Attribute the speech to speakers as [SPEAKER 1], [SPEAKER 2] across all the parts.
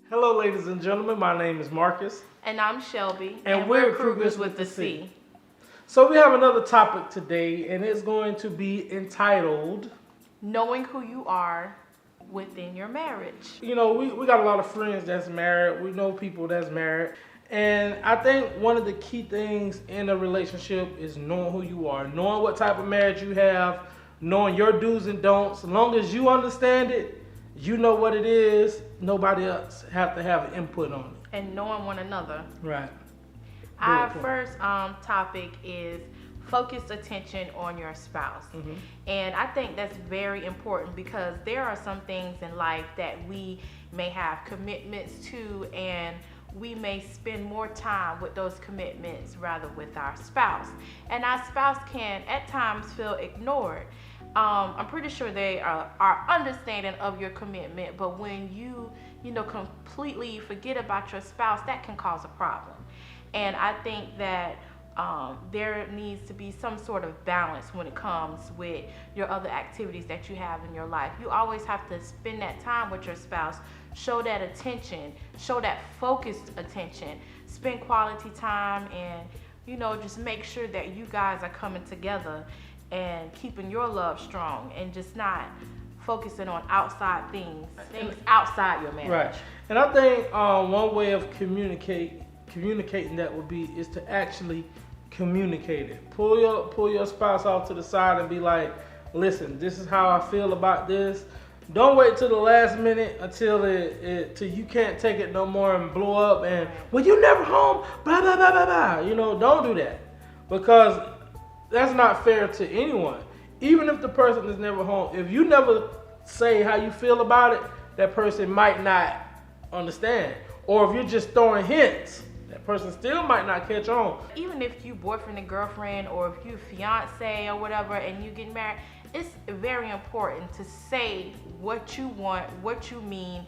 [SPEAKER 1] Hello, ladies and gentlemen. My name is Marcus.
[SPEAKER 2] And I'm Shelby.
[SPEAKER 1] And we're Crugers with the C.
[SPEAKER 2] C.
[SPEAKER 1] So, we have another topic today, and it's going to be entitled
[SPEAKER 2] Knowing who you are within your marriage.
[SPEAKER 1] We got a lot of friends that's married. We know people that's married. And I think one of the key things in a relationship is knowing who you are, knowing what type of marriage you have, knowing your do's and don'ts. As long as you understand it, you know what it is. Nobody else have to have an input on it.
[SPEAKER 2] And knowing one another.
[SPEAKER 1] Right.
[SPEAKER 2] Our
[SPEAKER 1] Good point.
[SPEAKER 2] first topic is focused attention on your spouse. And I think that's very important because there are some things in life that we may have commitments to, and we may spend more time with those commitments rather with our spouse. And our spouse can at times feel ignored. I'm pretty sure they are understanding of your commitment, but when you completely forget about your spouse, that can cause a problem. And I think that there needs to be some sort of balance when it comes with your other activities that you have in your life. You always have to spend that time with your spouse, show that attention, show that focused attention, spend quality time, and just make sure that you guys are coming together and keeping your love strong and just not focusing on outside things outside your marriage.
[SPEAKER 1] Right. And I think one way of communicating that would be is to actually communicate it. Pull your spouse off to the side and be like, listen, this is how I feel about this. Don't wait till the last minute until till you can't take it no more and blow up and, well, you never home, blah, blah, blah, blah, blah. Don't do that, because that's not fair to anyone. Even if the person is never home, if you never say how you feel about it, that person might not understand. Or if you're just throwing hints, that person still might not catch on.
[SPEAKER 2] Even if you boyfriend and girlfriend, or if you fiance or whatever, and you get married, it's very important to say what you want, what you mean,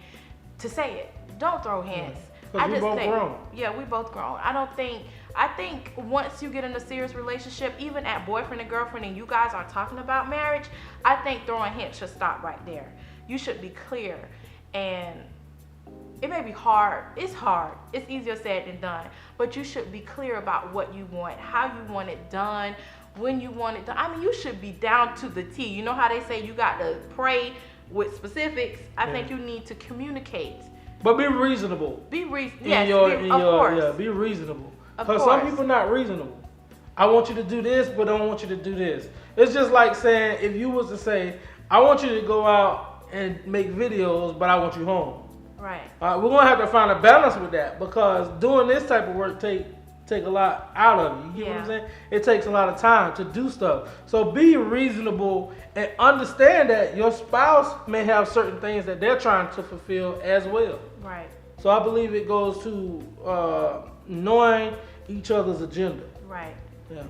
[SPEAKER 2] to say it. Don't throw hints.
[SPEAKER 1] Because we both grown.
[SPEAKER 2] Yeah, we both grown. I think once you get in a serious relationship, even at boyfriend and girlfriend, and you guys are talking about marriage, I think throwing hints should stop right there. You should be clear. And it may be hard. It's hard. It's easier said than done. But you should be clear about what you want, how you want it done, when you want it done. I mean, you should be down to the T. You know how they say you got to pray with specifics? I think you need to communicate.
[SPEAKER 1] But be reasonable.
[SPEAKER 2] Be reasonable.
[SPEAKER 1] Yes,
[SPEAKER 2] of course.
[SPEAKER 1] Yeah, be reasonable. Because some people are not reasonable. I want you to do this, but I don't want you to do this. It's just like saying, if you was to say, I want you to go out and make videos, but I want you home.
[SPEAKER 2] Right.
[SPEAKER 1] We're going to have to find a balance with that, because doing this type of work take a lot out of you. You know what I'm saying? It takes a lot of time to do stuff. So be reasonable and understand that your spouse may have certain things that they're trying to fulfill as well.
[SPEAKER 2] Right.
[SPEAKER 1] So I believe it goes to knowing each other's agenda.
[SPEAKER 2] Right.
[SPEAKER 1] Yeah.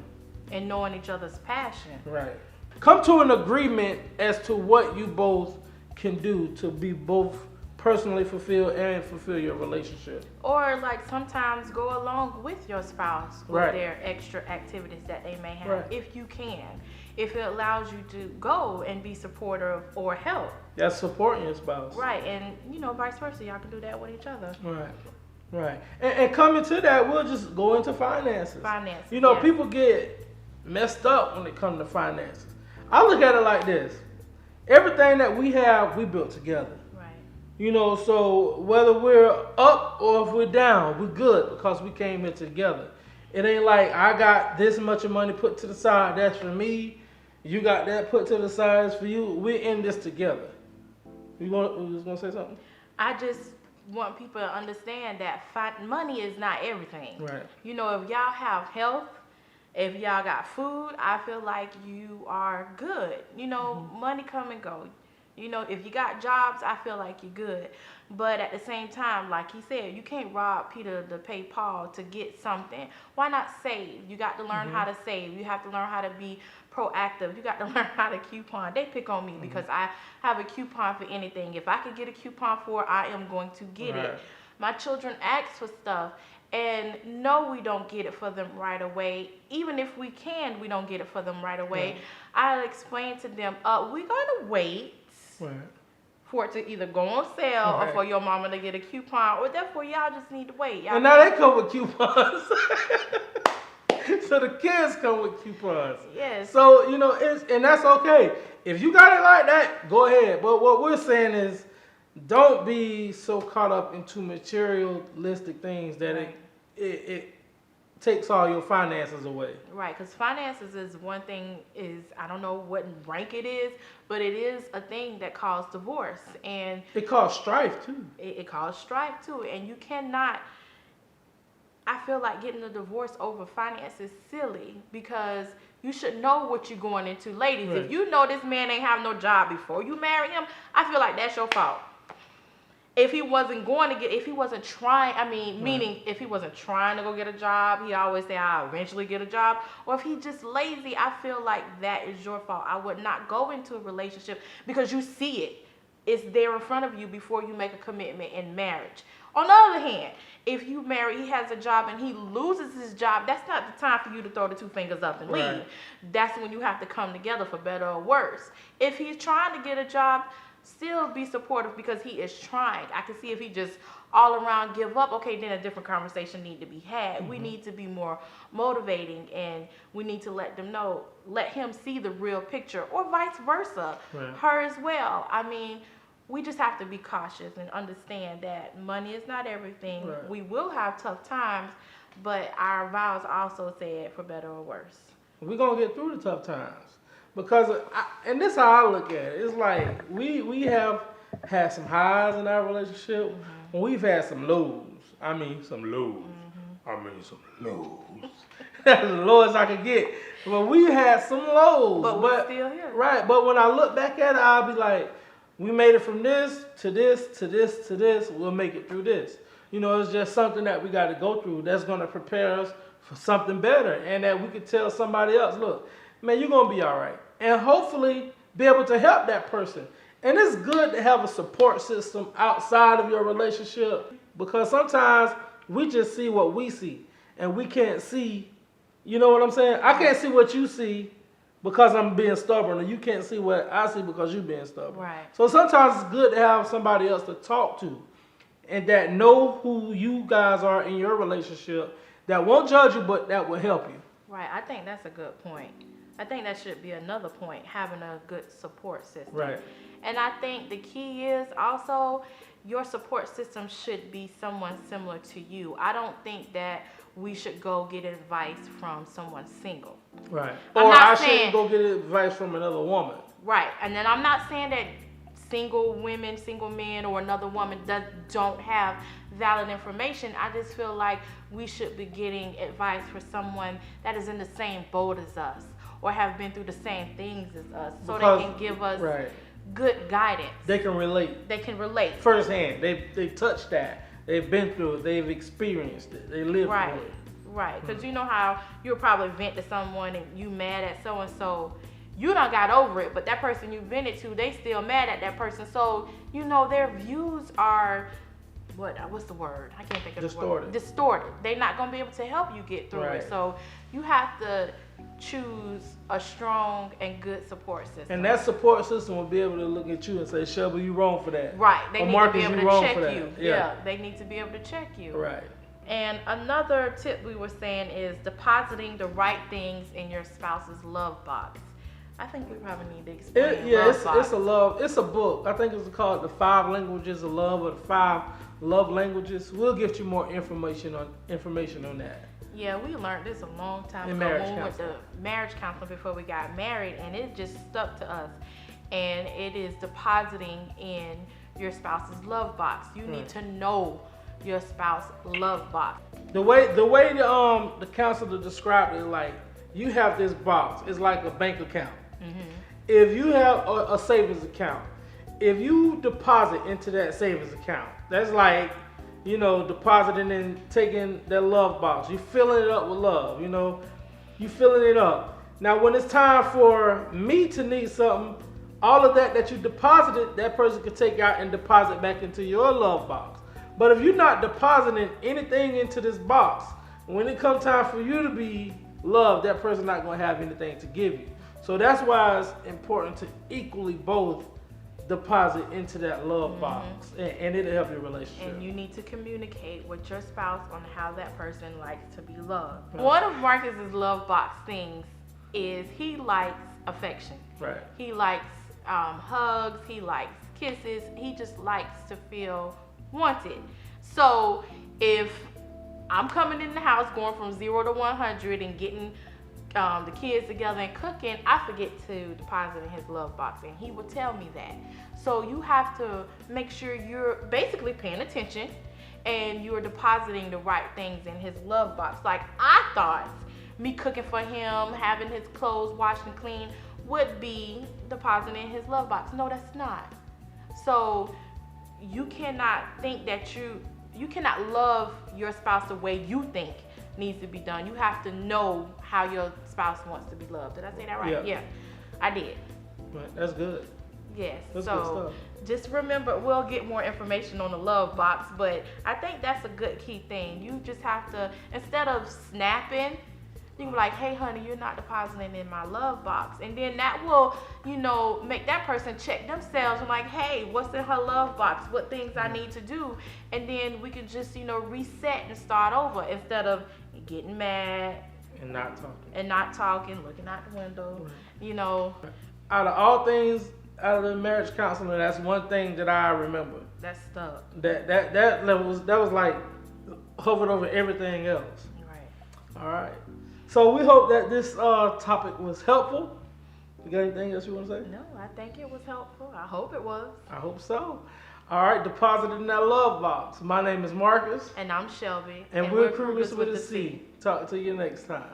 [SPEAKER 2] And knowing each other's passion.
[SPEAKER 1] Right. Come to an agreement as to what you both can do to be both personally fulfilled and fulfill your relationship.
[SPEAKER 2] Or like sometimes go along with your spouse with their extra activities that they may have, if you can. If it allows you to go and be supportive or help.
[SPEAKER 1] That's supporting your spouse.
[SPEAKER 2] Right, and vice versa. Y'all can do that with each other.
[SPEAKER 1] Right. And coming to that, we'll just go into finances. People get messed up when it comes to finances. I look at it like this. Everything that we have, we built together. So whether we're up or if we're down, we're good because we came here together. It ain't like I got this much of money put to the side, that's for me. You got that put to the side, it's for you. We're in this together. You was gonna say something?
[SPEAKER 2] I just want people to understand that money is not everything.
[SPEAKER 1] Right.
[SPEAKER 2] If y'all have health, if y'all got food, I feel like you are good. Money come and go. If you got jobs, I feel like you're good. But at the same time, like he said, you can't rob Peter to pay Paul to get something. Why not save? You got to learn how to save. You have to learn how to be proactive. You got to learn how to coupon. They pick on me because I have a coupon for anything. If I could get a coupon for it, I am going to get it. My children ask for stuff. And no, we don't get it for them right away. Even if we can, we don't get it for them right away. I'll explain to them, we're going to wait for it to either go on sale or
[SPEAKER 1] Right.
[SPEAKER 2] for your mama to get a coupon, or therefore y'all just need to wait. Y'all
[SPEAKER 1] And now they come with coupons. So the kids come with coupons.
[SPEAKER 2] Yes.
[SPEAKER 1] So, and that's okay. If you got it like that, go ahead. But what we're saying is, don't be so caught up into materialistic things that
[SPEAKER 2] Right.
[SPEAKER 1] it takes all your finances away.
[SPEAKER 2] Right, because finances is one thing, I don't know what rank it is, but it is a thing that caused divorce. And
[SPEAKER 1] It caused strife too.
[SPEAKER 2] it caused strife too. And you cannot, I feel like getting a divorce over finance is silly, because you should know what you're going into. Ladies,
[SPEAKER 1] Right.
[SPEAKER 2] if you know this man ain't have no job before you marry him, I feel like that's your fault. If he wasn't trying, meaning if he wasn't trying to go get a job, he always say, I'll eventually get a job. Or if he just lazy, I feel like that is your fault. I would not go into a relationship because you see it. It's there in front of you before you make a commitment in marriage. On the other hand, if you marry, he has a job and he loses his job, that's not the time for you to throw the two fingers up and leave.
[SPEAKER 1] Right.
[SPEAKER 2] That's when you have to come together, for better or worse. If he's trying to get a job, still be supportive, because he is trying. I can see if he just all around give up, okay, then a different conversation need to be had. We need to be more motivating, and we need to let him see the real picture, or vice versa,
[SPEAKER 1] Right.
[SPEAKER 2] her as well. We just have to be cautious and understand that money is not everything.
[SPEAKER 1] Right.
[SPEAKER 2] We will have tough times, but our vows also said for better or worse.
[SPEAKER 1] We're going to get through the tough times. Because, and this is how I look at it. It's like we have had some highs in our relationship, and we've had some lows. Some lows. Some lows. That's the lowest I could get. But we had some lows.
[SPEAKER 2] But we're still here.
[SPEAKER 1] Right. But when I look back at it, I'll be like, we made it from this to this to this to this. We'll make it through this. It's just something that we got to go through that's going to prepare us for something better, and that we could tell somebody else, look, man, you're going to be all right. And hopefully be able to help that person. And it's good to have a support system outside of your relationship, because sometimes we just see what we see, and we can't see, you know what I'm saying? I can't see what you see because I'm being stubborn, and you can't see what I see because you're being stubborn.
[SPEAKER 2] Right.
[SPEAKER 1] So sometimes it's good to have somebody else to talk to, and that know who you guys are in your relationship, that won't judge you, but that will help you.
[SPEAKER 2] Right, I think that's a good point. I think that should be another point, having a good support system.
[SPEAKER 1] Right.
[SPEAKER 2] And I think the key is also your support system should be someone similar to you. I don't think that we should go get advice from someone single.
[SPEAKER 1] Right.
[SPEAKER 2] I'm
[SPEAKER 1] Or
[SPEAKER 2] not
[SPEAKER 1] I
[SPEAKER 2] saying-
[SPEAKER 1] shouldn't go get advice from another woman.
[SPEAKER 2] Right, and then I'm not saying that single women, single men, or another woman don't have valid information. I just feel like we should be getting advice for someone that is in the same boat as us, or have been through the same things as us, so
[SPEAKER 1] Because-
[SPEAKER 2] they can give us
[SPEAKER 1] Right.
[SPEAKER 2] good guidance.
[SPEAKER 1] They can relate
[SPEAKER 2] They can relate.
[SPEAKER 1] firsthand. They've touched that. They've been through it. They've experienced it. They lived
[SPEAKER 2] Right,
[SPEAKER 1] through it.
[SPEAKER 2] right. Because you know how you'll probably vent to someone and you mad at so and so. You done got over it, but that person you vented to, they still mad at that person. So their views are what's the word? I can't think of the word. Distorted. They're not gonna be able to help you get through
[SPEAKER 1] Right.
[SPEAKER 2] it. So you have to choose a strong and good support system.
[SPEAKER 1] And that support system will be able to look at you and say, Shelby, you wrong for that.
[SPEAKER 2] Right. They
[SPEAKER 1] Or
[SPEAKER 2] need
[SPEAKER 1] Marcus,
[SPEAKER 2] to be
[SPEAKER 1] you
[SPEAKER 2] able to
[SPEAKER 1] wrong
[SPEAKER 2] check
[SPEAKER 1] for that.
[SPEAKER 2] you.
[SPEAKER 1] Yeah.
[SPEAKER 2] They need to be able to check you.
[SPEAKER 1] Right.
[SPEAKER 2] And another tip we were saying is depositing the right things in your spouse's love box. I think we probably need to explain love box.
[SPEAKER 1] It's a book. I think it's called The 5 Languages of Love, or the 5 Love Languages. We'll get you more information on that.
[SPEAKER 2] Yeah, we learned this a long time
[SPEAKER 1] In
[SPEAKER 2] ago
[SPEAKER 1] marriage
[SPEAKER 2] when we went to
[SPEAKER 1] counseling.
[SPEAKER 2] marriage counseling before we got married, and it just stuck to us. And it is depositing in your spouse's love box. You need to know your spouse's love box.
[SPEAKER 1] The way the counselor described it, like, you have this box. It's like a bank account. If you have a savings account, if you deposit into that savings account, that's like, depositing and taking that love box. You filling it up with love, you filling it up. Now, when it's time for me to need something, all of that you deposited, that person could take out and deposit back into your love box. But if you're not depositing anything into this box, when it comes time for you to be loved, that person's not going to have anything to give you. So that's why it's important to equally both deposit into that love box, and it'll help your relationship.
[SPEAKER 2] And you need to communicate with your spouse on how that person likes to be loved. Right. One of Marcus's love box things is he likes affection.
[SPEAKER 1] Right.
[SPEAKER 2] He likes hugs. He likes kisses. He just likes to feel wanted. So if I'm coming in the house going from 0 to 100 and getting the kids together and cooking, I forget to deposit in his love box, and he would tell me that. So you have to make sure you're basically paying attention and you're depositing the right things in his love box. Like, I thought me cooking for him, having his clothes washed and clean would be depositing in his love box. No, that's not. So you cannot think that you cannot love your spouse the way you think needs to be done. You have to know how your spouse wants to be loved. Did I say that right? Yeah, I did.
[SPEAKER 1] Right, that's good.
[SPEAKER 2] Yes.
[SPEAKER 1] That's
[SPEAKER 2] so
[SPEAKER 1] good stuff.
[SPEAKER 2] Just remember, we'll get more information on the love box, but I think that's a good key thing. You just have to, instead of snapping, you can be like, hey honey, you're not depositing in my love box. And then that will, make that person check themselves and like, hey, what's in her love box? What things I need to do? And then we can just, reset and start over instead of getting mad.
[SPEAKER 1] And not talking.
[SPEAKER 2] Looking out the window,
[SPEAKER 1] Out of all things, out of the marriage counseling, that's one thing that I remember.
[SPEAKER 2] That stuck.
[SPEAKER 1] That was like hovered over everything else.
[SPEAKER 2] Right.
[SPEAKER 1] All right. So we hope that this topic was helpful. You got anything else you want to say?
[SPEAKER 2] No, I think it was helpful. I hope it was.
[SPEAKER 1] I hope so. All right, deposit in that love box. My name is Marcus.
[SPEAKER 2] And I'm Shelby.
[SPEAKER 1] And we're Cruger with a C. Talk to you next time.